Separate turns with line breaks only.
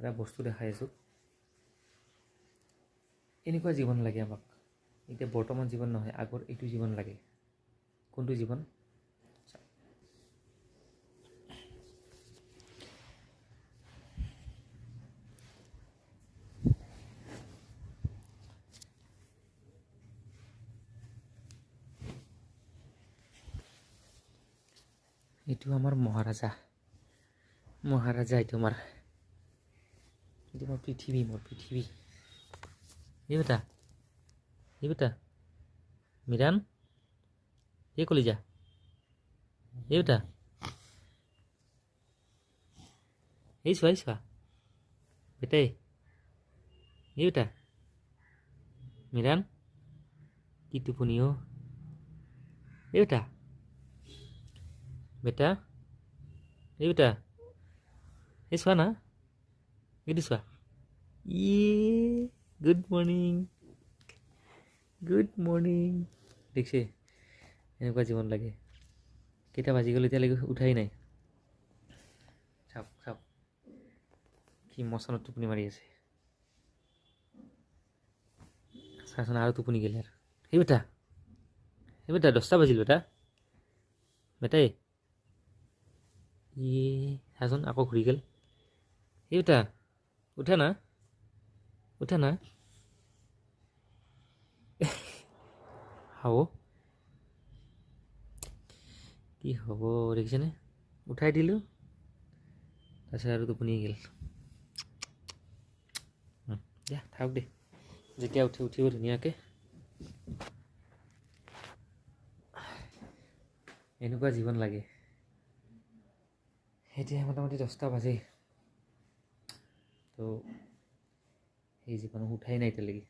এটা বস্তু দেখাই আছোঁ। এনেকুৱা জীৱন লাগে আমাক। এতিয়া বৰ্তমান জীৱন নহয়, আগৰ এইটো জীৱন লাগে। কোনটো জীৱন? এইটো আমাৰ মহাৰাজা এইটো আমাৰ পৃথিৱী। এই বেটা মিৰাণ, এই কলিজা, এই বেটা এই চোৱা বেটাই, এই বেটা মিৰাণ, কি টোপনি অ' এই বেটা এই বেটা এই চোৱা না, এইটো চোৱা। গুড মৰ্ণিং দেখছে। এনেকুৱা জীৱন লাগে। কেইটা বাজি গ'ল এতিয়ালৈকে উঠাই নাই। চাওক কি মচনত টোপনি মাৰি আছে। চাচোন আৰু টোপনি গ'লে আৰু। এই বেটা 10টা বাজিল বেটাই চাচোন আকৌ ঘূৰি গ'ল। এই বেটা উঠা না হ'ব কি হ'ব দেখিছেনে? উঠাই দিলোঁ, তাৰপিছত আৰু টোপনি গ'ল। দিয়া থাকক দে, যেতিয়া উঠিব ধুনীয়াকৈ। এনেকুৱা জীৱন লাগে। এতিয়া মোটামুটি 10টা বাজেই, তো সেই জীৱন উঠাই নাই এতিয়ালৈকে।